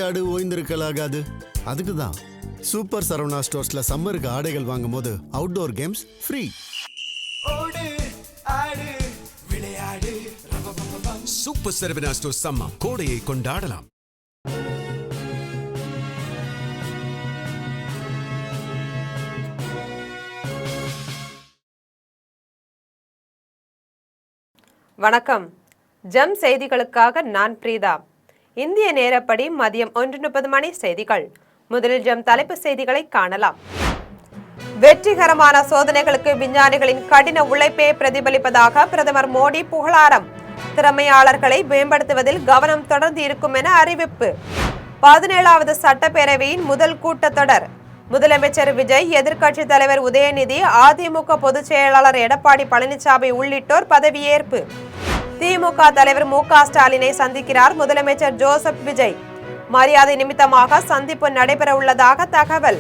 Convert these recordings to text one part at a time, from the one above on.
விளையாடு ஓய்ந்திருக்கலாகாது. அதுக்கு தான் சூப்பர் சரவணா ஸ்டோர்ஸ்ல சம்மருக்கு ஆடைகள் வாங்கும் போது outdoor games free. Super Saravana stores summer கோடையை கொண்டாடலாம். வணக்கம். ஜம் செய்திகளுக்காக நான் பிரீதா. இந்திய நேரப்படி மதியம் 1:30 மணி செய்திகள். முதலில் ஜம் தலைப்பு செய்திகளை காணலாம். வெற்றிகரமான சோதனைகளுக்கு விஞ்ஞானிகளின் கடின உழைப்பே பிரதிபலிப்பதாக பிரதமர் மோடி புகழாரம். திறமையாளர்களை மேம்படுத்துவதில் கவனம் தொடர்ந்து இருக்கும் என அறிவிப்பு. 17வது சட்டப்பேரவையின் முதல் கூட்டத்தொடர். முதலமைச்சர் விஜய், எதிர்க்கட்சித் தலைவர் உதயநிதி, அதிமுக பொதுச் செயலாளர் எடப்பாடி பழனிசாமி உள்ளிட்டோர் பதவியேற்பு. திமுக தலைவர் மு.க. ஸ்டாலினை சந்திக்கிறார் முதலமைச்சர் ஜோசப் விஜய். மரியாதை நிமித்தமாக சந்திப்பு நடைபெற உள்ளதாக தகவல்.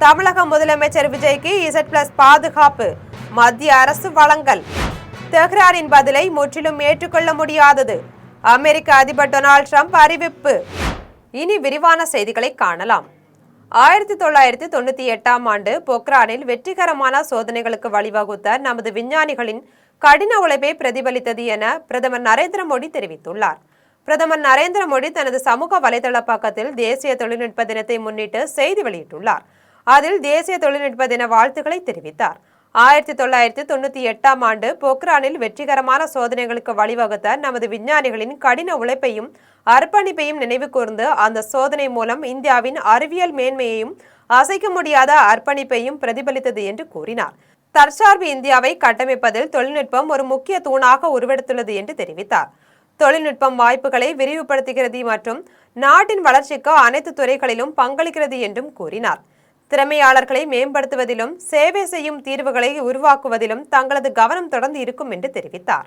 தமிழக முதலமைச்சர் விஜய்க்கு Z+ பாதுகாப்பு மத்திய அரசு வழங்கல். தெஹ்ரானின் பதிலை முற்றிலும் ஏற்றுக்கொள்ள முடியாதது. அமெரிக்க அதிபர் டொனால்ட் ட்ரம்ப் அறிவிப்பு. இனி விரிவான செய்திகளை காணலாம். 1998ஆம் ஆண்டு பொக்ரானில் வெற்றிகரமான சோதனைகளுக்கு வழிவகுத்த நமது விஞ்ஞானிகளின் கடின உழைப்பை பிரதிபலித்தது என பிரதமர் நரேந்திர மோடி தெரிவித்துள்ளார். பிரதமர் நரேந்திர மோடி தனது சமூக வலைதள பக்கத்தில் தேசிய தொழில்நுட்ப தினத்தை முன்னிட்டு செய்தி வெளியிட்டுள்ளார். அதில் தேசிய தொழில்நுட்ப தின வாழ்த்துக்களை தெரிவித்தார். 1998ஆம் ஆண்டு பொக்ரானில் வெற்றிகரமான சோதனைகளுக்கு வழிவகுத்த நமது விஞ்ஞானிகளின் கடின உழைப்பையும் அர்ப்பணிப்பையும் நினைவு கூர்ந்து அந்த சோதனை மூலம் இந்தியாவின் அறிவியல் மேன்மையையும் அசைக்க முடியாத அர்ப்பணிப்பையும் பிரதிபலித்தது என்று கூறினார். தற்சார்பு இந்தியாவை கட்டமைப்பதில் தொழில்நுட்பம் ஒரு முக்கிய தூணாக உருவெடுத்துள்ளது என்று தெரிவித்தார். தொழில்நுட்பம் வாய்ப்புகளை விரிவுபடுத்துகிறது மற்றும் நாட்டின் வளர்ச்சிக்கு அனைத்து துறைகளிலும் பங்களிக்கிறது என்றும் கூறினார். திறமையாளர்களை மேம்படுத்துவதிலும் சேவை செய்யும் தீர்வுகளை உருவாக்குவதிலும் தங்களது கவனம் தொடர்ந்து இருக்கும் என்று தெரிவித்தார்.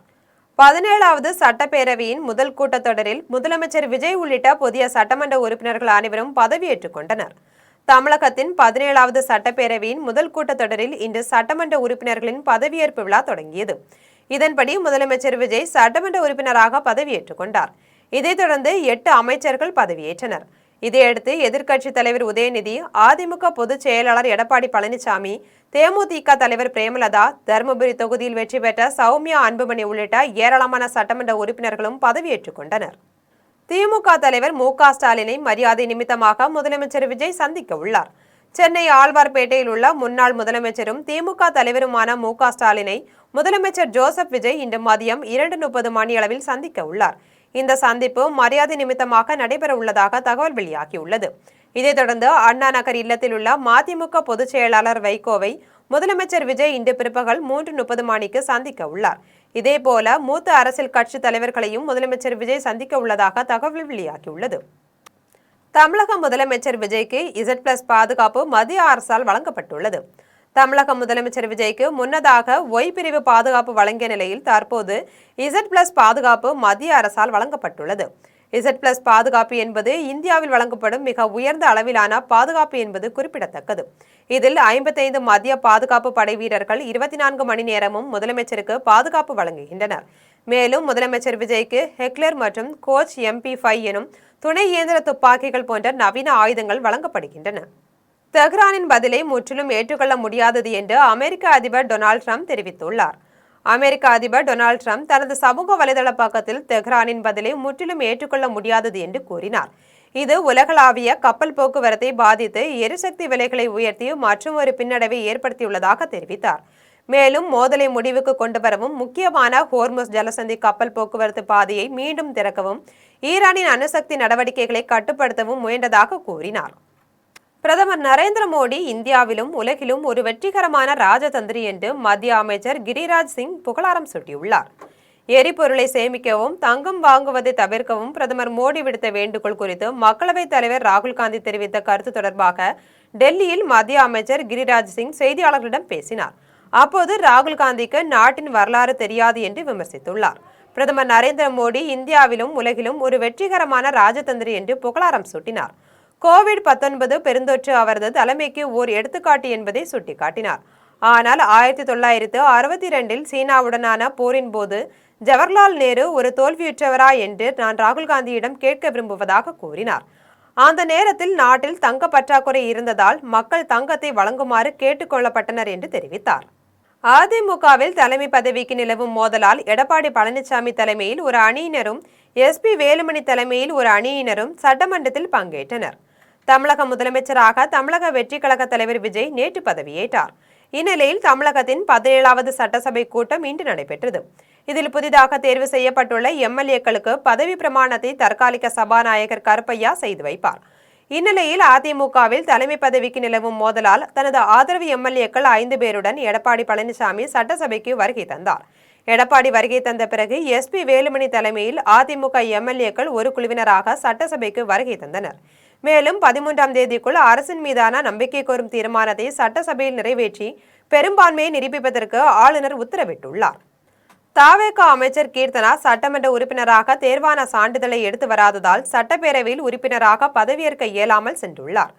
17வது சட்டப்பேரவையின் முதல் கூட்டத்தொடரில் முதலமைச்சர் விஜய் உள்ளிட்ட புதிய சட்டமன்ற உறுப்பினர்கள் அனைவரும் பதவியேற்றுக் கொண்டனர். தமிழகத்தின் 17வது சட்டப்பேரவையின் முதல் கூட்டத்தொடரில் இன்று சட்டமன்ற உறுப்பினர்களின் பதவியேற்பு விழா தொடங்கியது. இதன்படி முதலமைச்சர் விஜய் சட்டமன்ற உறுப்பினராக பதவியேற்றுக் கொண்டார். இதைத் தொடர்ந்து 8 அமைச்சர்கள் பதவியேற்றனர். இதையடுத்து எதிர்க்கட்சித் தலைவர் உதயநிதி, அதிமுக பொதுச் செயலாளர் எடப்பாடி பழனிசாமி, தேமுதிக தலைவர் பிரேமலதா, தருமபுரி தொகுதியில் வெற்றி பெற்ற சௌமியா அன்புமணி உள்ளிட்ட ஏராளமான சட்டமன்ற உறுப்பினர்களும் பதவியேற்றுக் கொண்டனர். திமுக தலைவர் மு.க. ஸ்டாலினை மரியாதை நிமித்தமாக முதலமைச்சர் விஜய் சந்திக்க உள்ளார். சென்னை ஆழ்வார்பேட்டையில் உள்ள முன்னாள் முதலமைச்சரும் திமுக தலைவருமான மு.க. ஸ்டாலினை முதலமைச்சர் ஜோசப் விஜய் இன்று மதியம் 2:30 மணியளவில் சந்திக்க உள்ளார். இந்த சந்திப்பு மரியாதை நிமித்தமாக நடைபெற உள்ளதாக தகவல் வெளியாகியுள்ளது. இதைத் தொடர்ந்து அண்ணா நகர் இல்லத்தில் உள்ள மதிமுக பொதுச் செயலாளர் வைகோவை முதலமைச்சர் விஜய் இன்று பிற்பகல் 3:30 மணிக்கு சந்திக்க உள்ளார். இதேபோல மூத்த அரசியல் கட்சி தலைவர்களையும் முதலமைச்சர் விஜய் சந்திக்க உள்ளதாக தகவல் வெளியாகியுள்ளது. தமிழக முதலமைச்சர் விஜய்க்கு Z+ பாதுகாப்பு மத்திய அரசால் வழங்கப்பட்டுள்ளது. தமிழக முதலமைச்சர் விஜய்க்கு முன்னதாக ஒய் பிரிவு பாதுகாப்பு வழங்கிய நிலையில் தற்போது Z+ பாதுகாப்பு மத்திய அரசால் வழங்கப்பட்டுள்ளது. Z+ பாதுகாப்பு என்பது இந்தியாவில் வழங்கப்படும் மிக உயர்ந்த அளவிலான பாதுகாப்பு என்பது குறிப்பிடத்தக்கது. இதில் 55 மத்திய பாதுகாப்பு படை வீரர்கள் 24 மணி நேரமும் முதலமைச்சருக்கு பாதுகாப்பு வழங்குகின்றனர். மேலும் முதலமைச்சர் விஜய்க்கு ஹெக்லர் மற்றும் கோச் MP5 எனும் துணை இயந்திர துப்பாக்கிகள் போன்ற நவீன ஆயுதங்கள் வழங்கப்படுகின்றன. தெஹ்ரானின் பதிலை முற்றிலும் ஏற்றுக்கொள்ள முடியாதது என்று அமெரிக்க அதிபர் டொனால்ட் ட்ரம்ப் தெரிவித்துள்ளார். அமெரிக்க அதிபர் டொனால்ட் ட்ரம்ப் தனது சமூக வலைதள பக்கத்தில் தெஹ்ரானின் பதிலை முற்றிலும் ஏற்றுக்கொள்ள முடியாதது என்று கூறினார். இது உலகளாவிய கப்பல் போக்குவரத்தை பாதித்து எரிசக்தி விலைகளை உயர்த்தி மற்றும் ஒரு பின்னடைவை ஏற்படுத்தியுள்ளதாக தெரிவித்தார். மேலும் மோதலை முடிவுக்கு கொண்டு வரவும் முக்கியமான ஹோர்முஸ் ஜலசந்தி கப்பல் போக்குவரத்து பாதையை மீண்டும் திறக்கவும் ஈரானின் அணுசக்தி நடவடிக்கைகளை கட்டுப்படுத்தவும் முயன்றதாக கூறினார். பிரதமர் நரேந்திர மோடி இந்தியாவிலும் உலகிலும் ஒரு வெற்றிகரமான ராஜதந்திரி என்று மத்திய அமைச்சர் கிரிராஜ் சிங் புகழாரம் சூட்டியுள்ளார். எரிபொருளை சேமிக்கவும் தங்கம் வாங்குவதை தவிர்க்கவும் பிரதமர் மோடி விடுத்த வேண்டுகோள் குறித்து மக்களவைத் தலைவர் ராகுல் காந்தி தெரிவித்த கருத்து தொடர்பாக டெல்லியில் மத்திய அமைச்சர் கிரிராஜ் சிங் செய்தியாளர்களிடம் பேசினார். அப்போது ராகுல் காந்திக்கு நாட்டின் வரலாறு தெரியாது என்று விமர்சித்துள்ளார். பிரதமர் நரேந்திர மோடி இந்தியாவிலும் உலகிலும் ஒரு வெற்றிகரமான ராஜதந்திரி என்று புகழாரம் சூட்டினார். கோவிட்-19 பெருந்தொற்று அவரது தலைமைக்கு ஓர் எடுத்துக்காட்டு என்பதை சுட்டிக்காட்டினார். ஆனால் 1962இல் சீனாவுடனான போரின் போது ஜவஹர்லால் நேரு ஒரு தோல்வியுற்றவரா என்று நான் ராகுல் காந்தியிடம் கேட்க விரும்புவதாக கூறினார். அந்த நேரத்தில் நாட்டில் தங்க பற்றாக்குறை இருந்ததால் மக்கள் தங்கத்தை வழங்குமாறு கேட்டுக்கொள்ளப்பட்டனர் என்று தெரிவித்தார். அதிமுகவில் தலைமை பதவிக்கு நிலவும் மோதலால் எடப்பாடி பழனிசாமி தலைமையில் ஒரு அணியினரும் SP வேலுமணி தலைமையில் ஒரு அணியினரும் சட்டமன்றத்தில் பங்கேற்றனர். தமிழக முதலமைச்சராக தமிழக வெற்றி கழக தலைவர் விஜய் நேற்று பதவியேற்றார். இந்நிலையில் தமிழகத்தின் 17வது சட்டசபை கூட்டம் இன்று நடைபெற்றது. இதில் புதிதாக தேர்வு செய்யப்பட்டுள்ள MLA-க்களுக்கு பதவி பிரமாணத்தை தற்காலிக சபாநாயகர் கருப்பையா செய்து வைப்பார். இந்நிலையில் அதிமுகவில் தலைமை பதவிக்கு நிலவும் மோதலால் தனது ஆதரவு MLA-க்கள் 5 பேருடன் எடப்பாடி பழனிசாமி சட்டசபைக்கு வருகை தந்தார். எடப்பாடி வருகை தந்த பிறகு SP வேலுமணி தலைமையில் அதிமுக MLA-க்கள் ஒரு குழுவினராக சட்டசபைக்கு வருகை தந்தனர். மேலும் 13ஆம் தேதிக்குள் அரசின் மீதான நம்பிக்கை கோரும் தீர்மானத்தை சட்டசபையில் நிறைவேற்றி பெரும்பான்மையை நிரூபிப்பதற்கு ஆளுநர் உத்தரவிட்டுள்ளார். தவேக அமைச்சர் கீர்த்தனா சட்டமன்ற உறுப்பினராக தேர்வான சான்றிதழை எடுத்து வராததால் சட்டப்பேரவையில் உறுப்பினராக பதவியேற்க இயலாமல் சென்றுள்ளார்.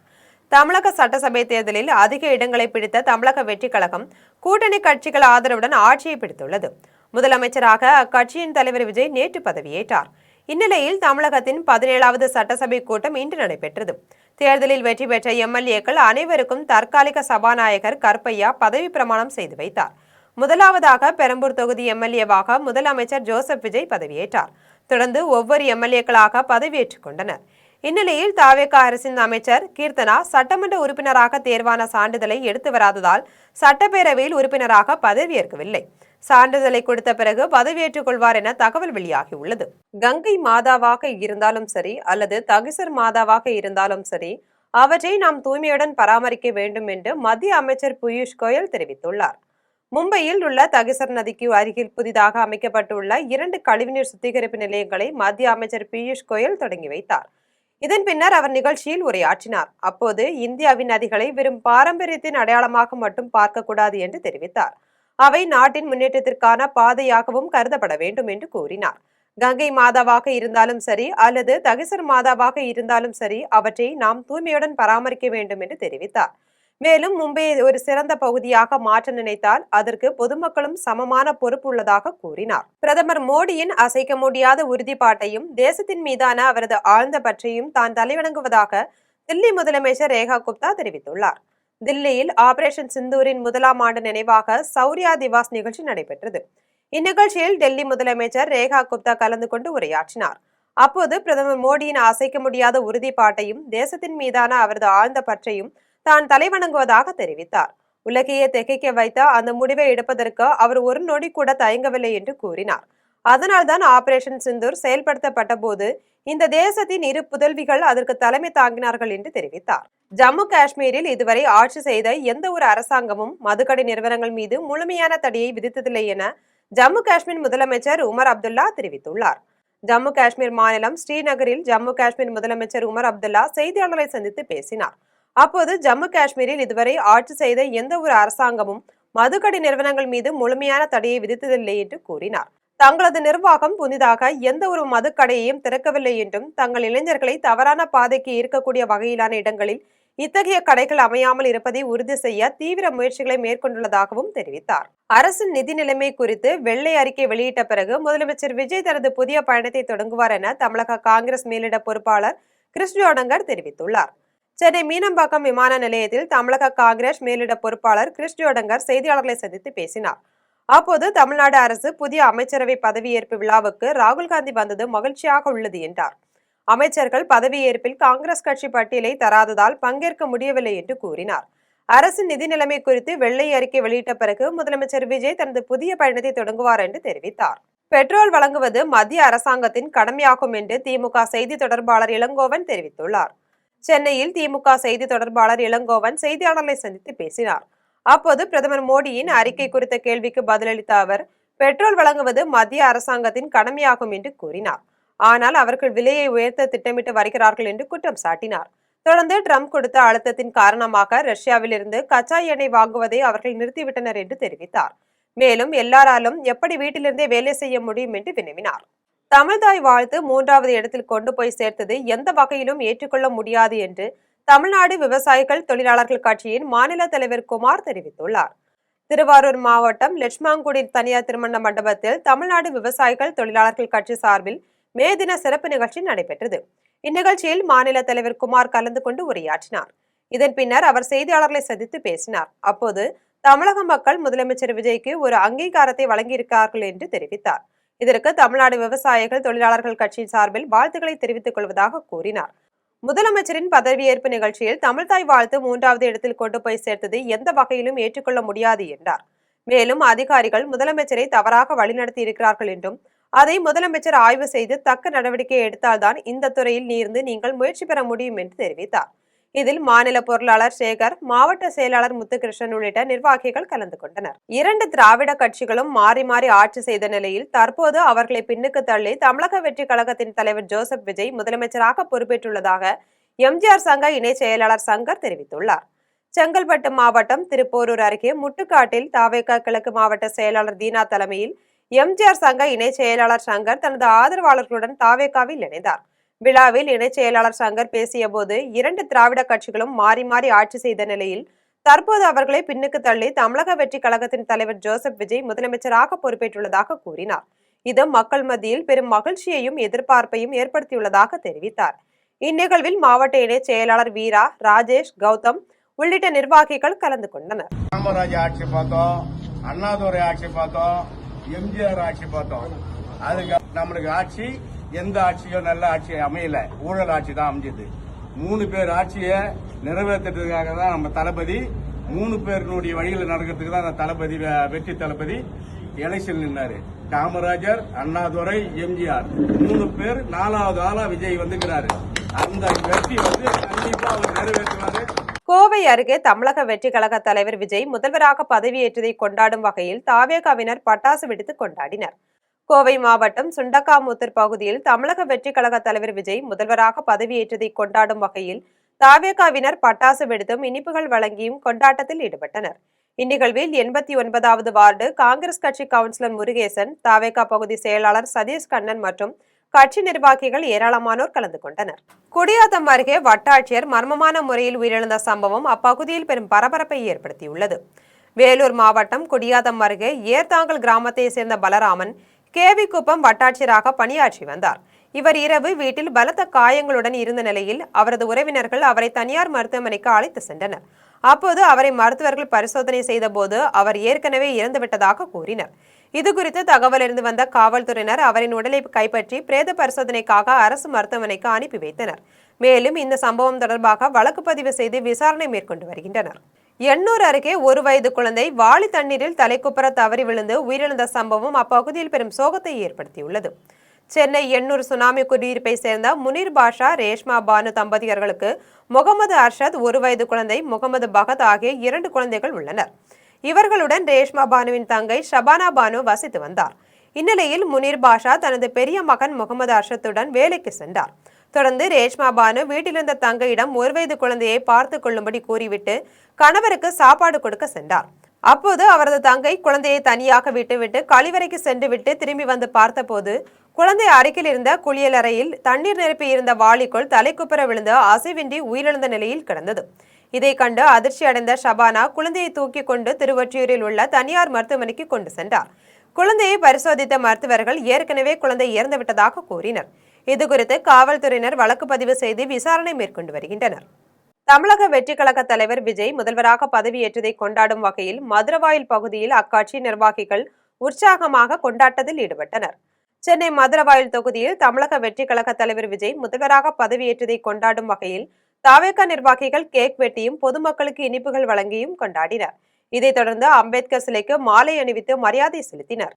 தமிழக சட்டசபை தேர்தலில் அதிக இடங்களை பிடித்த தமிழக வெற்றி கழகம் கூட்டணி கட்சிகள் ஆதரவுடன் ஆட்சியை பிடித்துள்ளது. முதலமைச்சராக அக்கட்சியின் தலைவர் விஜய் நேற்று பதவியேற்றார். இந்நிலையில் தமிழகத்தின் 17வது சட்டசபை கூட்டம் இன்று நடைபெற்றது. தேர்தலில் வெற்றி பெற்ற MLA-க்கள் அனைவருக்கும் தற்காலிக சபாநாயகர் கருப்பையா பதவி பிரமாணம் செய்து வைத்தார். முதலாவதாக பெரம்பூர் தொகுதி MLA-வாக முதலமைச்சர் ஜோசப் விஜய் பதவியேற்றார். தொடர்ந்து ஒவ்வொரு MLA-க்களாக பதவியேற்றுக் கொண்டனர். இந்நிலையில் தவேக அரசின் அமைச்சர் கீர்த்தனா சட்டமன்ற உறுப்பினராக தேர்வான சான்றிதழை எடுத்து வராததால் சட்டப்பேரவையில் உறுப்பினராக பதவியேற்கவில்லை. சான்றிதழை கொடுத்த பிறகு பதவியேற்றுக் கொள்வார் என தகவல் வெளியாகியுள்ளது. கங்கை மாதாவாக இருந்தாலும் சரி அல்லது தகிசர் மாதாவாக இருந்தாலும் சரி அவற்றை நாம் தூய்மையுடன் பராமரிக்க வேண்டும் என்று மத்திய அமைச்சர் பியூஷ் கோயல் தெரிவித்துள்ளார். மும்பையில் உள்ள தகிசர் நதிக்கு அருகில் புதிதாக அமைக்கப்பட்டுள்ள 2 கழிவுநீர் சுத்திகரிப்பு நிலையங்களை மத்திய அமைச்சர் பியூஷ் கோயல் தொடங்கி வைத்தார். இதன் பின்னர் அவர் நிகழ்ச்சியில் உரையாற்றினார். அப்போது இந்தியாவின் நதிகளை வெறும் பாரம்பரியத்தின் அடையாளமாக மட்டும் பார்க்கக்கூடாது என்று தெரிவித்தார். அவை நாட்டின் முன்னேற்றத்திற்கான பாதையாகவும் கருதப்பட வேண்டும் என்று கூறினார். கங்கை மாதாவாக இருந்தாலும் சரி அல்லது தகிசர் மாதாவாக இருந்தாலும் சரி அவற்றை நாம் தூய்மையுடன் பராமரிக்க வேண்டும் என்று தெரிவித்தார். மேலும் மும்பையை ஒரு சிறந்த பகுதியாக மாற்ற நினைத்தால் அதற்கு பொதுமக்களும் சமமான பொறுப்பு உள்ளதாக கூறினார். பிரதமர் மோடியின் அசைக்க முடியாத உறுதிப்பாட்டையும் தேசத்தின் மீதான அவரது ஆழ்ந்த பற்றையும் தான் தலைவணங்குவதாக தில்லி முதலமைச்சர் ரேகா குப்தா தெரிவித்துள்ளார். தில்லியில் ஆபரேஷன் சிந்தூரின் 1ஆம் ஆண்டு நினைவாக சௌரியா திவாஸ் நிகழ்ச்சி நடைபெற்றது. இந்நிகழ்ச்சியில் டெல்லி முதலமைச்சர் ரேகா குப்தா கலந்து கொண்டு உரையாற்றினார். அப்போது பிரதமர் மோடியின் அசைக்க முடியாத உறுதிப்பாட்டையும் தேசத்தின் மீதான அவரது ஆழ்ந்த பற்றையும் தான் தலைவணங்குவதாக தெரிவித்தார். உலகையே திகைக்க வைத்த அந்த முடிவை எடுப்பதற்கு அவர் ஒரு நொடி கூட தயங்கவில்லை என்று கூறினார். அதனால்தான் ஆபரேஷன் சிந்தூர் செயல்படுத்தப்பட்ட போது இந்த தேசத்தின் 2 புதல்விகள் அதற்கு தலைமை தாங்கினார்கள் என்று தெரிவித்தார். ஜம்மு காஷ்மீரில் இதுவரை ஆட்சி செய்த எந்த ஒரு அரசாங்கமும் மதுக்கடை நிறுவனங்கள் மீது முழுமையான தடையை விதித்ததில்லை என ஜம்மு காஷ்மீர் முதலமைச்சர் உமர் அப்துல்லா தெரிவித்துள்ளார். ஜம்மு காஷ்மீர் மாநிலம் ஸ்ரீநகரில் ஜம்மு காஷ்மீர் முதலமைச்சர் உமர் அப்துல்லா செய்தியாளர்களை சந்தித்து பேசினார். அப்போது ஜம்மு காஷ்மீரில் இதுவரை ஆட்சி செய்த எந்த ஒரு அரசாங்கமும் மதுக்கடை நிறுவனங்கள் மீது முழுமையான தடையை விதித்ததில்லை என்று கூறினார். தங்களது நிர்வாகம் புதிதாக எந்த ஒரு மதுக்கடையையும் திறக்கவில்லை என்றும் தங்கள் இளைஞர்களை தவறான பாதைக்கு ஈர்க்கக்கூடிய வகையிலான இடங்களில் இத்தகைய கடைகள் அமையாமல் இருப்பதை உறுதி செய்ய தீவிர முயற்சிகளை மேற்கொண்டுள்ளதாகவும் தெரிவித்தார். அரசின் நிதி நிலைமை குறித்து வெள்ளை அறிக்கை வெளியிட்ட பிறகு முதலமைச்சர் விஜய் தனது புதிய பயணத்தை தொடங்குவார் என தமிழக காங்கிரஸ் மேலிட பொறுப்பாளர் கிறிஸ் ஜோடங்கர் தெரிவித்துள்ளார். சென்னை மீனம்பாக்கம் விமான நிலையத்தில் தமிழக காங்கிரஸ் மேலிட பொறுப்பாளர் கிறிஸ் ஜோடங்கர் செய்தியாளர்களை சந்தித்து பேசினார். அப்போது தமிழ்நாடு அரசு புதிய அமைச்சரவை பதவியேற்பு விழாவுக்கு ராகுல் காந்தி வந்தது மகிழ்ச்சியாக உள்ளது என்றார். அமைச்சர்கள் பதவியேற்பில் காங்கிரஸ் கட்சி பட்டியலை தராததால் பங்கேற்க முடியவில்லை என்று கூறினார். அரசின் நிதி நிலைமை குறித்து வெள்ளை அறிக்கை வெளியிட்ட பிறகு முதலமைச்சர் விஜய் தனது புதிய பயணத்தை தொடங்குவார் என்று தெரிவித்தார். பெட்ரோல் வழங்குவது மத்திய அரசாங்கத்தின் கடமையாகும் என்று திமுக செய்தி தொடர்பாளர் இளங்கோவன் தெரிவித்துள்ளார். சென்னையில் திமுக செய்தி தொடர்பாளர் இளங்கோவன் செய்தியாளர்களை சந்தித்து பேசினார். அப்போது பிரதமர் மோடியின் அறிக்கை குறித்த கேள்விக்கு பதிலளித்த அவர் பெட்ரோல் வழங்குவது மத்திய அரசாங்கத்தின் கடமையாகும் என்று கூறினார். ஆனால் அவர்கள் விலையை உயர்த்த திட்டமிட்டு வருகிறார்கள் என்று குற்றம் சாட்டினார். தொடர்ந்து ட்ரம்ப் கொடுத்த அழுத்தத்தின் காரணமாக ரஷ்யாவில் இருந்து கச்சா எண்ணெய் வாங்குவதை அவர்கள் நிறுத்திவிட்டனர் என்று தெரிவித்தார். மேலும் எல்லாராலும் எப்படி வீட்டிலிருந்தே வேலை செய்ய முடியும் என்று வினவினார். தமிழ்தாய் வாழ்த்து 3வது இடத்தில் கொண்டு போய் சேர்த்தது எந்த வகையிலும் ஏற்றுக்கொள்ள முடியாது என்று தமிழ்நாடு விவசாயிகள் தொழிலாளர்கள் கட்சியின் மாநில தலைவர் குமார் தெரிவித்துள்ளார். திருவாரூர் மாவட்டம் லட்சுமாங்குடி தனியார் திருமண மண்டபத்தில் தமிழ்நாடு விவசாயிகள் தொழிலாளர்கள் கட்சி சார்பில் மே தின சிறப்பு நிகழ்ச்சி நடைபெற்றது. இந்நிகழ்ச்சியில் மாநில தலைவர் குமார் கலந்து கொண்டு உரையாற்றினார். இதன் பின்னர் அவர் செய்தியாளர்களை சந்தித்து பேசினார். அப்போது தமிழக மக்கள் முதலமைச்சர் விஜய்க்கு ஒரு அங்கீகாரத்தை வழங்கியிருக்கிறார்கள் என்று தெரிவித்தார். இதற்கு தமிழ்நாடு விவசாயிகள் தொழிலாளர்கள் கட்சியின் சார்பில் வாழ்த்துக்களை தெரிவித்துக் கொள்வதாக கூறினார். முதலமைச்சரின் பதவியேற்பு நிகழ்ச்சியில் தமிழ்தாய் வாழ்த்து 3வது இடத்தில் கொண்டு போய் சேர்த்தது எந்த வகையிலும் ஏற்றுக்கொள்ள முடியாது என்றார். மேலும் அதிகாரிகள் முதலமைச்சரை தவறாக வழிநடத்தி இருக்கிறார்கள் என்றும் அதை முதலமைச்சர் ஆய்வு செய்து தக்க நடவடிக்கை எடுத்தால்தான் இந்த துறையில் இருந்து நீங்கள் முயற்சி பெற முடியும் என்று தெரிவித்தார். இதில் மாநில பொருளாளர் சேகர், மாவட்ட செயலாளர் முத்துகிருஷ்ணன் உள்ளிட்ட நிர்வாகிகள் கலந்து கொண்டனர். 2 திராவிட கட்சிகளும் மாறி மாறி ஆட்சி செய்த நிலையில் தற்போது அவர்களை பின்னுக்கு தள்ளி தமிழக வெற்றி கழகத்தின் தலைவர் ஜோசப் விஜய் முதலமைச்சராக பொறுப்பேற்றுள்ளதாக எம்ஜிஆர் சங்க இணை செயலாளர் சங்கர் தெரிவித்துள்ளார். செங்கல்பட்டு மாவட்டம் திருப்போரூர் அருகே முட்டுக்காட்டில் தாவேகா கிழக்கு மாவட்ட செயலாளர் தீனா தலைமையில் எம்ஜிஆர் சங்க இணை செயலாளர் சங்கர் தனது ஆதரவாளர்களுடன் தாவேகாவில் இணைந்தார். விழாவில் இணை செயலாளர் சங்கர் பேசிய போது 2 திராவிட கட்சிகளும் மாறி மாறி ஆட்சி செய்த நிலையில் தற்போது அவர்களை பின்னுக்கு தள்ளி தமிழக வெற்றி கழகத்தின் தலைவர் ஜோசப் விஜய் முதலமைச்சராக பொறுப்பேற்றுள்ளதாக கூறினார். இது மக்கள் மத்தியில் பெரும் மகிழ்ச்சியையும் எதிர்பார்ப்பையும் ஏற்படுத்தியுள்ளதாக தெரிவித்தார். இந்நிகழ்வில் மாவட்ட இணை செயலாளர் வீரா, ராஜேஷ், கௌதம் உள்ளிட்ட நிர்வாகிகள் கலந்து கொண்டனர். காமராஜ் ஆட்சி பார்த்தோம், அண்ணாதுரை ஆட்சி பார்த்தோம், எம்ஜிஆர் ஆட்சி பார்த்தோம். அதுக்கு நம்மளுக்கு ஆட்சி எந்த ஆட்சியோ நல்ல ஆட்சி அமையல, ஊழல் ஆட்சி தான் அமைஞ்சது. 3 பேர் ஆட்சியை நிறைவேற்றுறதுக்காக தான் நம்ம தளபதி 3 பேருடைய வழியில் நடக்கிறதுக்கு தான் அந்த தளபதி வெற்றி தளபதி எலெக்ஷன் நின்னாரு. காமராஜர், அண்ணாதுரை, எம்ஜிஆர் 3 பேர் 4வது ஆளா விஜய் வந்துக்கிறாரு. அந்த வெற்றி கண்டிப்பா அவர் நிறைவேற்றுவாரு. கோவை அருகே தமிழக வெற்றி கழக தலைவர் விஜய் முதல்வராக பதவியேற்றதை கொண்டாடும் வகையில் தாவேகாவினர் பட்டாசு வெடித்து கொண்டாடினர். கோவை மாவட்டம் சுண்டக்காமுத்தூர் பகுதியில் தமிழக வெற்றி கழக தலைவர் விஜய் முதல்வராக பதவியேற்றதை கொண்டாடும் வகையில் தாவேகாவினர் பட்டாசு வெடித்தும் இனிப்புகள் வழங்கியும் கொண்டாட்டத்தில் ஈடுபட்டனர். இந்நிகழ்வில் 89வது வார்டு காங்கிரஸ் கட்சி கவுன்சிலர் முருகேசன், தாவேகா பகுதி செயலாளர் சதீஷ் கண்ணன் மற்றும் கட்சி நிர்வாகிகள் ஏராளமானோர் கலந்து கொண்டனர். குடியாத்தம் அருகே வட்டாட்சியர் மர்மமான முறையில் உயிரிழந்த சம்பவம் அப்பகுதியில் பெரும் பரபரப்பை ஏற்படுத்தியுள்ளது. வேலூர் மாவட்டம் குடியாத்தம் அருகே ஏர்தாங்கல் கிராமத்தை சேர்ந்த பலராமன் கேவிக்குப்பம் வட்டாட்சியராக பணியாற்றி வந்தார். இவர் இரவு வீட்டில் பலத்த காயங்களுடன் இருந்த நிலையில் அவரது உறவினர்கள் அவரை தனியார் மருத்துவமனைக்கு அழைத்து சென்றனர். அப்போது அவரை மருத்துவர்கள் பரிசோதனை செய்த போது அவர் ஏற்கனவே இறந்துவிட்டதாக கூறினர். இதுகுறித்து தகவல் இருந்து வந்த காவல்துறையினர் அவரின் உடலை கைப்பற்றி பிரேத பரிசோதனைக்காக அரசு மருத்துவமனைக்கு அனுப்பி வைத்தனர். மேலும் இந்த சம்பவம் தொடர்பாக வழக்கு பதிவு செய்து விசாரணை மேற்கொண்டு வருகின்றனர். எண்ணூர் அருகே 1 வயது குழந்தை வாளி தண்ணீரில் தலைக்குப்புற தவறி விழுந்து உயிரிழந்த சம்பவம் அப்பகுதியில் பெரும் சோகத்தை ஏற்படுத்தியுள்ளது. சென்னை எண்ணூர் சுனாமி குடியிருப்பை சேர்ந்த முனீர் பாஷா, ரேஷ்மா பானு தம்பதியர்களுக்கு முகமது அர்ஷத் 1 வயது குழந்தை முகமது பகத் ஆகிய 2 குழந்தைகள் உள்ளனர். இவர்களுடன் ரேஷ்மா பானுவின் தங்கை ஷபானா பானு வசித்து வந்தார். இந்நிலையில் முனீர் பாஷா தனது பெரிய மகன் முகமது அர்ஷத்துடன் வேலைக்கு சென்றார். தொடர்ந்து ரேஷ்மா பானு வீட்டிலிருந்த தங்கையிடம் 1 வயது குழந்தையை பார்த்து கொள்ளும்படி கூறிவிட்டு கணவருக்கு சாப்பாடு கொடுக்க சென்றார். அப்போது அவரது தங்கை குழந்தையை தனியாக விட்டுவிட்டு கழிவறைக்கு சென்று விட்டு திரும்பி வந்து பார்த்தபோது குழந்தை அருகில் இருந்த குளியலறையில் தண்ணீர் நிரப்பி இருந்த வாளிக்குள் தலைக்குப்புற விழுந்து அசைவின்றி உயிரிழந்த நிலையில் கிடந்தது. இதை கண்டு அதிர்ச்சி அடைந்த ஷபானா குழந்தையை தூக்கி கொண்டு திருவொற்றியூரில் உள்ள தனியார் மருத்துவமனைக்கு கொண்டு சென்றார். குழந்தையை பரிசோதித்த மருத்துவர்கள் ஏற்கனவே குழந்தை இறந்துவிட்டதாக கூறினர். இதுகுறித்து காவல்துறையினர் வழக்கு பதிவு செய்து விசாரணை மேற்கொண்டு வருகின்றனர். தமிழக வெற்றி கழக தலைவர் விஜய் முதல்வராக பதவியேற்றதை கொண்டாடும் வகையில் மதுரவாயில் பகுதியில் அக்கட்சி நிர்வாகிகள் உற்சாகமாக கொண்டாட்டத்தில் ஈடுபட்டனர். சென்னை மதுரவாயில் தொகுதியில் தமிழக வெற்றி கழக தலைவர் விஜய் முதல்வராக பதவியேற்றதை கொண்டாடும் வகையில் தாவேகா நிர்வாகிகள் கேக் வெட்டியும் பொதுமக்களுக்கு இனிப்புகள் வழங்கியும் கொண்டாடினர். இதைத் தொடர்ந்து அம்பேத்கர் சிலைக்கு மாலை அணிவித்து மரியாதை செலுத்தினர்.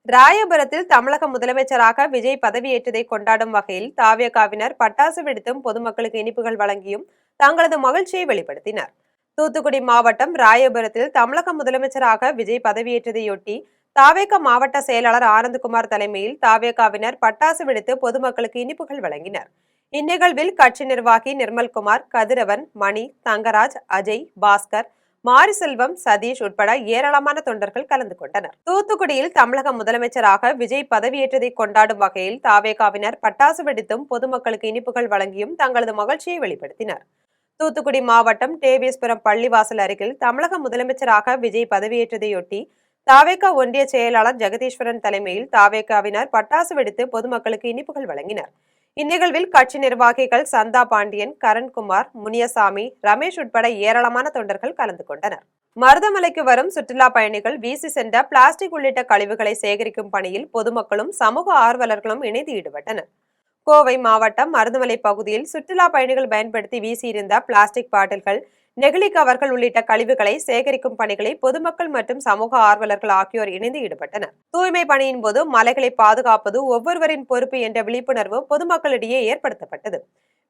ராயபுரத்தில் தமிழக முதலமைச்சராக விஜய் பதவியேற்றதை கொண்டாடும் வகையில் தாவேகாவினர் பட்டாசு வெடித்தும் பொதுமக்களுக்கு இனிப்புகள் வழங்கியும் தங்களது மகிழ்ச்சியை வெளிப்படுத்தினர். தூத்துக்குடி மாவட்டம் ராயபுரத்தில் தமிழக முதலமைச்சராக விஜய் பதவியேற்றதையொட்டி தாவேகா மாவட்ட செயலாளர் ஆனந்த்குமார் தலைமையில் தாவேகாவினர் பட்டாசு வெடித்து பொதுமக்களுக்கு இனிப்புகள் வழங்கினர். இந்நிகழ்வில் கட்சி நிர்வாகி நிர்மல்குமார், கதிரவன், மணி, தங்கராஜ், அஜய், பாஸ்கர், மாரிசெல்வம், சதீஷ் உட்பட ஏராளமான தொண்டர்கள் கலந்து கொண்டனர். தூத்துக்குடியில் தமிழக முதலமைச்சராக விஜய் பதவியேற்றதை கொண்டாடும் வகையில் தாவேகாவினர் பட்டாசு வெடித்தும் பொதுமக்களுக்கு இனிப்புகள் வழங்கியும் தங்களது மகிழ்ச்சியை வெளிப்படுத்தினர். தூத்துக்குடி மாவட்டம் டேவிஸ்புரம் பள்ளிவாசல் அருகில் தமிழக முதலமைச்சராக விஜய் பதவியேற்றதையொட்டி தாவேகா ஒன்றிய செயலாளர் ஜெகதீஸ்வரன் தலைமையில் தாவேகாவினர் பட்டாசு வெடித்து பொதுமக்களுக்கு இனிப்புகள் வழங்கினர். இந்நிகழ்வில் கட்சி நிர்வாகிகள் சந்தா பாண்டியன், கரண்குமார், முனியசாமி, ரமேஷ் உட்பட ஏராளமான தொண்டர்கள் கலந்து கொண்டனர். மருதமலைக்கு வரும் சுற்றுலா பயணிகள் வீசி சென்ற பிளாஸ்டிக் உள்ளிட்ட கழிவுகளை சேகரிக்கும் பணியில் பொதுமக்களும் சமூக ஆர்வலர்களும் இணைந்து ஈடுபட்டனர். கோவை மாவட்டம் மருதமலை பகுதியில் சுற்றுலா பயணிகள் பயன்படுத்தி வீசியிருந்த பிளாஸ்டிக் பாட்டில்கள், நெகிழி கவர்கள் உள்ளிட்ட கழிவுகளை சேகரிக்கும் பணிகளை பொதுமக்கள் மற்றும் சமூக ஆர்வலர்கள் ஆகியோர் இணைந்து ஈடுபட்டனர். தூய்மை பணியின் போது மலைகளை பாதுகாப்பது ஒவ்வொருவரின் பொறுப்பு என்ற விழிப்புணர்வு பொதுமக்களிடையே ஏற்படுத்தப்பட்டது.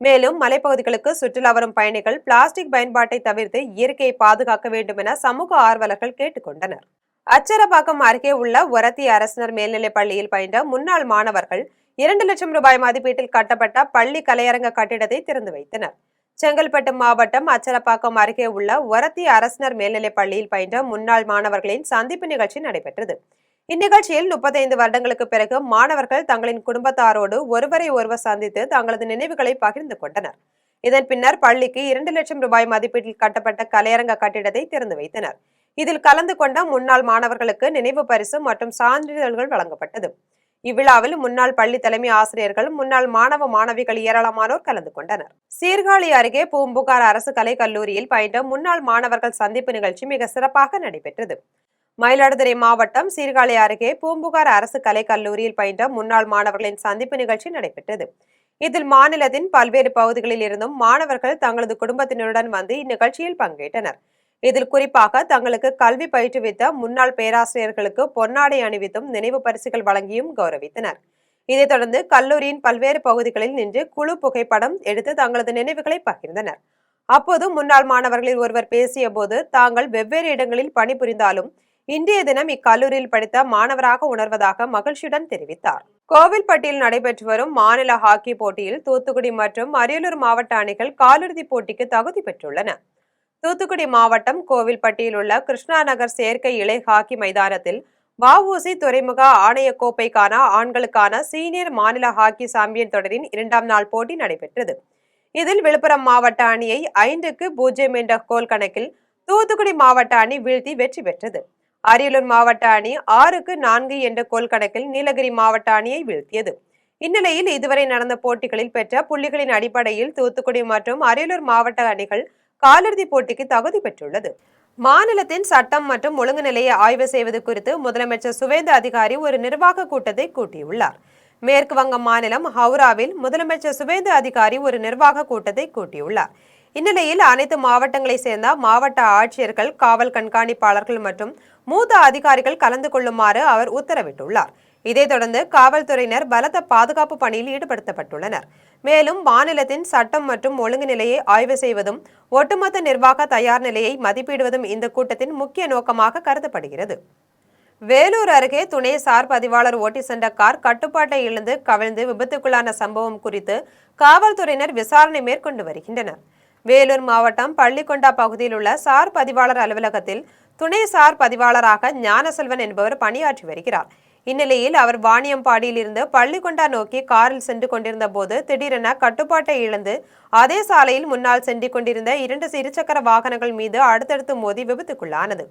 மேலும் மலைப்பகுதிகளுக்கு சுற்றுலா வரும் பயணிகள் பிளாஸ்டிக் பயன்பாட்டை தவிர்த்து இயற்கையை பாதுகாக்க வேண்டும் என சமூக ஆர்வலர்கள் கேட்டுக்கொண்டனர். அச்சரப்பாக்கம் அருகே உள்ள ஒரத்தி அரசினர் மேல்நிலைப் பள்ளியில் பயின்ற முன்னாள் மாணவர்கள் 2 லட்சம் ரூபாய் மதிப்பீட்டில் கட்டப்பட்ட பள்ளி கலையரங்க கட்டிடத்தை திறந்து வைத்தனர். செங்கல்பட்டு மாவட்டம் அச்சரப்பாக்கம் அருகே உள்ள ஒரத்தி அரசினர் மேல்நிலைப் பள்ளியில் பயின்ற முன்னாள் மாணவர்களின் சந்திப்பு நிகழ்ச்சி நடைபெற்றது. இந்நிகழ்ச்சியில் 35 வருடங்களுக்கு பிறகு மாணவர்கள் தங்களின் குடும்பத்தாரோடு ஒருவரை ஒருவர் சந்தித்து தங்களது நினைவுகளை பகிர்ந்து கொண்டனர். இதன் பின்னர் பள்ளிக்கு 2 லட்சம் ரூபாய் மதிப்பீட்டில் கட்டப்பட்ட கலையரங்க கட்டிடத்தை திறந்து வைத்தனர். இதில் கலந்து கொண்ட முன்னாள் மாணவர்களுக்கு நினைவு பரிசு மற்றும் சான்றிதழ்கள் வழங்கப்பட்டது. இவ்விழாவில் முன்னாள் பள்ளி தலைமை ஆசிரியர்கள், முன்னாள் மாணவ மாணவிகள் ஏராளமானோர் கலந்து கொண்டனர். சீர்காழி அருகே பூம்புகார் அரசு கலைக் கல்லூரியில் பயின்ற முன்னாள் மாணவர்கள் சந்திப்பு நிகழ்ச்சி மிக சிறப்பாக நடைபெற்றது. மயிலாடுதுறை மாவட்டம் சீர்காழி அருகே பூம்புகார் அரசு கலைக் கல்லூரியில் பயின்ற முன்னாள் மாணவர்களின் சந்திப்பு நிகழ்ச்சி நடைபெற்றது. இதில் மாநிலத்தின் பல்வேறு பகுதிகளில் இருந்தும் மாணவர்கள் தங்களது குடும்பத்தினருடன் வந்து இந்நிகழ்ச்சியில் பங்கேற்றனர். இதில் குறிப்பாக தங்களுக்கு கல்வி பயிற்றுவித்த முன்னாள் பேராசிரியர்களுக்கு பொன்னாடை அணிவித்தும் நினைவு பரிசுகள் வழங்கியும் கௌரவித்தனர். இதைத் தொடர்ந்து கல்லூரியின் பல்வேறு பகுதிகளில் நின்று குழு புகைப்படம் எடுத்து தங்களது நினைவுகளை பகிர்ந்தனர். அப்போது முன்னாள் மாணவர்களில் ஒருவர் பேசிய போது, தாங்கள் வெவ்வேறு இடங்களில் பணிபுரிந்தாலும் இன்றைய தினம் இக்கல்லூரியில் படித்த மாணவராக உணர்வதாக மகிழ்ச்சியுடன் தெரிவித்தார். கோவில்பட்டியில் நடைபெற்று வரும் மாநில ஹாக்கி போட்டியில் தூத்துக்குடி மற்றும் அரியலூர் மாவட்ட அணிகள் காலிறுதிப் போட்டிக்கு தகுதி பெற்றுள்ளன. தூத்துக்குடி மாவட்டம் கோவில்பட்டியில் உள்ள கிருஷ்ணா நகர் செயற்கை இலை ஹாக்கி மைதானத்தில் வஉசி துறைமுக ஆணைய கோப்பைக்கான ஆண்களுக்கான சீனியர் மாநில ஹாக்கி சாம்பியன் தொடரின் 2ஆம் நாள் போட்டி நடைபெற்றது. இதில் விழுப்புரம் மாவட்ட அணியை 5-0 என்ற கோல் கணக்கில் தூத்துக்குடி மாவட்ட அணி வீழ்த்தி வெற்றி பெற்றது. அரியலூர் மாவட்ட அணி 6-4 என்ற கோல் கணக்கில் நீலகிரி மாவட்ட அணியை வீழ்த்தியது. இந்நிலையில் இதுவரை நடந்த போட்டிகளில் பெற்ற புள்ளிகளின் அடிப்படையில் தூத்துக்குடி மற்றும் அரியலூர் மாவட்ட அணிகள் காலிறுதிப் போட்டிக்கு தகுதி பெற்றுள்ளது. மாநிலத்தின் சட்டம் மற்றும் ஒழுங்கு நிலையை ஆய்வு செய்வது குறித்து முதலமைச்சர் சுவேந்து அதிகாரி ஒரு நிர்வாக கூட்டத்தை கூட்டியுள்ளார். மேற்கு வங்க மாநிலம் ஹவுராவில் முதலமைச்சர் சுவேந்து அதிகாரி ஒரு நிர்வாக கூட்டத்தை கூட்டியுள்ளார். இந்நிலையில் அனைத்து மாவட்டங்களை சேர்ந்த மாவட்ட ஆட்சியர்கள், காவல் கண்காணிப்பாளர்கள் மற்றும் மூத்த அதிகாரிகள் கலந்து கொள்ளுமாறு அவர் உத்தரவிட்டுள்ளார். இதைத் தொடர்ந்து காவல்துறையினர் பலத்த பாதுகாப்பு பணியில் ஈடுபடுத்தப்பட்டுள்ளனர். மேலும் மாநிலத்தின் சட்டம் மற்றும் ஒழுங்கு நிலையை ஆய்வு செய்வதும் ஒட்டுமொத்த நிர்வாக தயார் நிலையை மதிப்பிடுவதும் இந்த கூட்டத்தின் முக்கிய நோக்கமாக கருதப்படுகிறது. வேலூர் அருகே துணை சார் பதிவாளர் ஓட்டி சென்ற கார் கட்டுப்பாட்டை இழந்து கவிழ்ந்து விபத்துக்குள்ளான சம்பவம் குறித்து காவல்துறையினர் விசாரணை மேற்கொண்டு வருகின்றனர். வேலூர் மாவட்டம் பள்ளிக்கொண்டா பகுதியில் உள்ள சார் பதிவாளர் அலுவலகத்தில் துணை சார் பதிவாளராக ஞானசெல்வன் என்பவர் பணியாற்றி வருகிறார். இந்நிலையில் அவர் வாணியம்பாடியில் இருந்து பள்ளிக்கொண்டா நோக்கி காரில் சென்று கொண்டிருந்த போது திடீரென கட்டுப்பாட்டை இழந்து அதே சாலையில் முன்னால் சென்று கொண்டிருந்த 2 இருசக்கர வாகனங்கள் மீது அடுத்தடுத்து மோதி விபத்துக்குள்ளானது.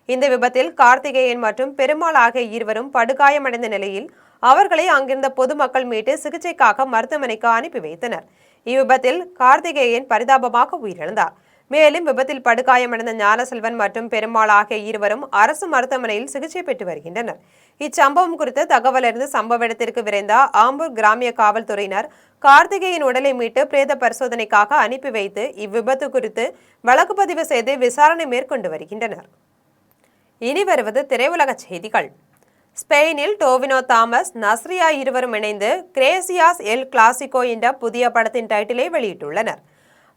இந்த விபத்தில் கார்த்திகேயன் மற்றும் பெருமாள் ஆகிய இருவரும் படுகாயமடைந்த நிலையில் அவர்களை அங்கிருந்த பொதுமக்கள் மீட்டு சிகிச்சைக்காக மருத்துவமனைக்கு அனுப்பி வைத்தனர். இவ்விபத்தில் கார்த்திகேயன் பரிதாபமாக உயிரிழந்தார். மேலும் விபத்தில் படுகாயமடைந்த ஞானசெல்வன் மற்றும் பெருமாள் ஆகிய இருவரும் அரசு மருத்துவமனையில் சிகிச்சை பெற்று வருகின்றனர். இச்சம்பவம் குறித்து தகவல் அறிந்து சம்பவ இடத்திற்கு விரைந்த ஆம்பூர் கிராமிய காவல்துறையினர் கார்த்திகேயன் உடலை மீட்டு பிரேத பரிசோதனைக்காக அனுப்பி வைத்து இவ்விபத்து குறித்து வழக்கு பதிவு செய்து விசாரணை மேற்கொண்டு வருகின்றனர். இனி வருவது திரையுலக செய்திகள். ஸ்பெயினில் டோவினோ தாமஸ், நஸ்ரியா இருவரும் இணைந்து கிரேசியாஸ் எல் கிளாசிகோ என்ற புதிய படத்தின் டைட்டிலை வெளியிட்டுள்ளனர்.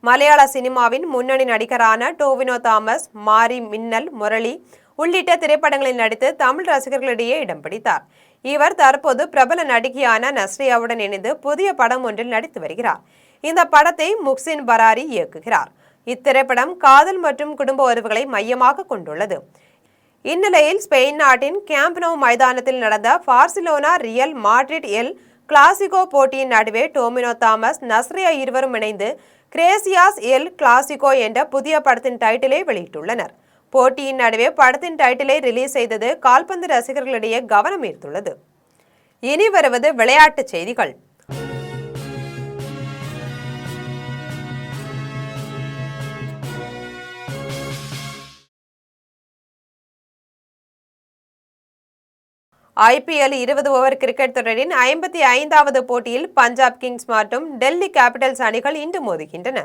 மலையாள சினிமாவின் முன்னணி நடிகரான டோவினோ தாமஸ் மாரி, மின்னல், முரளி உள்ளிட்ட திரைப்படங்களில் நடித்து தமிழ் ரசிகர்களிடையே இடம் பிடித்தார். இவர் தற்போது பிரபல நடிகையான நஸ்ரியாவுடன் இணைந்து புதிய படம் ஒன்றில் நடித்து வருகிறார். இந்த படத்தை முக்சின் பராரி இயக்குகிறார். இத்திரைப்படம் காதல் மற்றும் குடும்ப உறவுகளை மையமாக கொண்டுள்ளது. இந்நிலையில் ஸ்பெயின் நாட்டின் கேம்ப் நோ மைதானத்தில் நடந்த Barcelona real Madrid L Clasico போட்டியின் நடுவே டோவினோ தாமஸ், நஸ்ரியா இருவரும் இணைந்து கிரேசியாஸ் எல் கிளாசிகோ என்ற புதிய படத்தின் டைட்டிலை வெளியிட்டுள்ளனர். போட்டியின் நடுவே படத்தின் டைட்டிலை ரிலீஸ் செய்தது கால்பந்து ரசிகர்களிடையே கவனம் ஈர்த்துள்ளது. இனி வருவது விளையாட்டுச் செய்திகள். IPL 20 ஓவர் கிரிக்கெட் தொடரின் 55வது போட்டியில் பஞ்சாப் கிங்ஸ் மற்றும் டெல்லி கேபிட்டல்ஸ் அணிகள் இன்று மோதுகின்றன.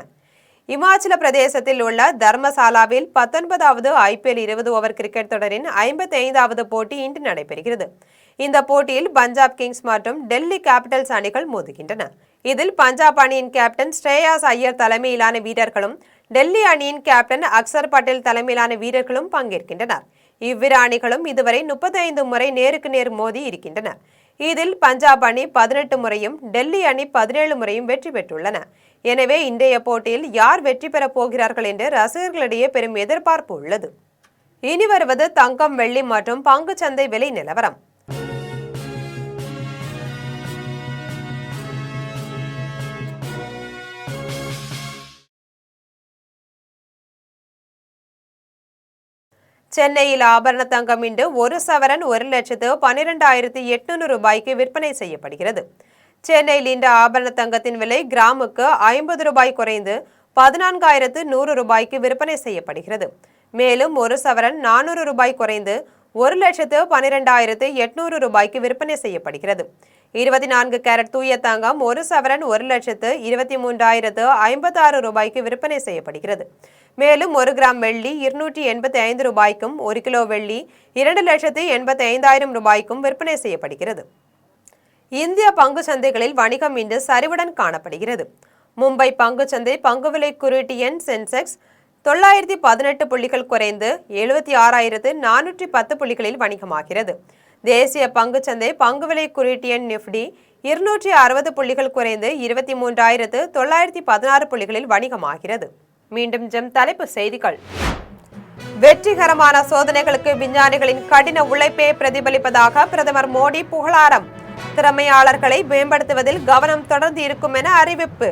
இமாச்சல பிரதேசத்தில் உள்ள தர்மசாலாவில் 19வது IPL 20 ஓவர் கிரிக்கெட் தொடரின் 55வது போட்டி இன்று நடைபெறுகிறது. இந்த போட்டியில் பஞ்சாப் கிங்ஸ் மற்றும் டெல்லி கேபிட்டல்ஸ் அணிகள் மோதுகின்றன. இதில் பஞ்சாப் அணியின் கேப்டன் ஸ்ரேயாஸ் ஐயர் தலைமையிலான வீரர்களும் டெல்லி அணியின் கேப்டன் அக்சர் பட்டேல் தலைமையிலான வீரர்களும் பங்கேற்கின்றனர். இவ்விரு அணிகளும் இதுவரை 35 முறை நேருக்கு நேர் மோதி இருக்கின்றன. இதில் பஞ்சாப் அணி 18 முறையும் டெல்லி அணி 17 முறையும் வெற்றி பெற்றுள்ளன. எனவே இன்றைய போட்டியில் யார் வெற்றி பெறப் போகிறார்கள் என்று ரசிகர்களிடையே பெரும் எதிர்பார்ப்பு உள்ளது. இனி வருவது தங்கம், வெள்ளி மற்றும் பங்குச்சந்தை விலை நிலவரம். சென்னையில் ஆபரண தங்கம் இன்று 1 சவரன் 1,12,800 ரூபாய்க்கு விற்பனை செய்யப்படுகிறது. சென்னையில் இன்று ஆபரண தங்கத்தின் விலை கிராமுக்கு 50 ரூபாய் குறைந்து 14,100 ரூபாய்க்கு விற்பனை செய்யப்படுகிறது. மேலும் 1 சவரன் 400 ரூபாய் குறைந்து 1,12,800 ரூபாய்க்கு விற்பனை செய்யப்படுகிறது. 24 கேரட் தூய தங்கம் 1 சவரன் 1,23,056 ரூபாய்க்கு விற்பனை செய்யப்படுகிறது. மேலும் 1 கிராம் வெள்ளி 285 ரூபாய்க்கும் 1 கிலோ வெள்ளி 2,85,000 ரூபாய்க்கும் விற்பனை செய்யப்படுகிறது. இந்திய பங்கு சந்தைகளில் வணிகம் இன்று சரிவுடன் காணப்படுகிறது. மும்பை பங்குச்சந்தை பங்குவிலை குறியீட்டு எண் சென்செக்ஸ் 918 புள்ளிகள் குறைந்து 76,410 புள்ளிகளில் வணிகமாகிறது. தேசிய பங்குச்சந்தை பங்குவிலை குறியீட்டு எண் நிஃப்டி 260 புள்ளிகள் குறைந்து 23,916 புள்ளிகளில் வணிகமாகிறது. மீண்டும் ஜெம் தலைப்பு செய்திகள். வெற்றிகரமான சோதனைகளுக்கு விஞ்ஞானிகளின் கடின உழைப்பே பிரதிபலிப்பதாக பிரதமர் மோடி புகழாரம். திறமையாளர்களை மேம்படுத்துவதில் கவனம் தொடர்ந்து இருக்கும் என அறிவிப்பு.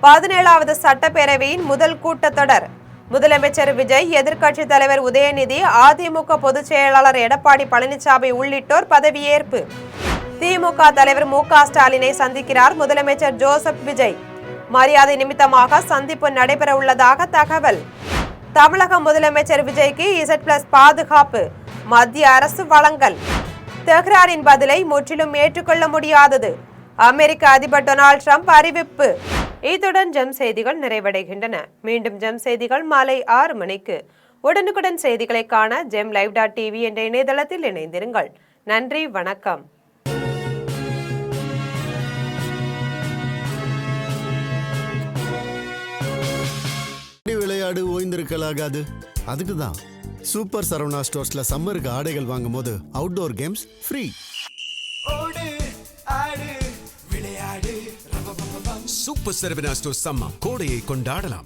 17வது சட்டப்பேரவையின் முதல் கூட்டத்தொடர். முதலமைச்சர் விஜய், எதிர்க்கட்சி தலைவர் உதயநிதி, அதிமுக பொதுச் செயலாளர் எடப்பாடி பழனிசாமி உள்ளிட்டோர் பதவியேற்பு. திமுக தலைவர் மு க ஸ்டாலினை சந்திக்கிறார் முதலமைச்சர் ஜோசப் விஜய். மரியாதை நிமித்தமாக சந்திப்பு நடைபெற உள்ளதாக தகவல். தமிழக முதலமைச்சர் விஜய்க்கு Z+ பாதுகாப்பு மத்திய அரசு வழங்கல். தெஹ்ரானின் பதிலை முற்றிலும் ஏற்றுக்கொள்ள முடியாதது. அமெரிக்க அதிபர் டொனால்ட் ட்ரம்ப் அறிவிப்பு. இத்துடன் ஜெம் செய்திகள் நிறைவடைகின்றன. மீண்டும் ஜெம் செய்திகள் மாலை 6 மணிக்கு. உடனுக்குடன் செய்திகளை காண gemlive.tv என்ற இணையதளத்தில் இணைந்திருங்கள். நன்றி, வணக்கம். விளையாடு ஓய்ந்திருக்கலாகாது. அதுக்கு தான் சூப்பர் சரவணா ஸ்டோர்ஸ்ல சம்மருக்கு ஆடைகள் வாங்கும் போது outdoor games free. Super Saravana stores summer கோடையை கொண்டாடலாம்.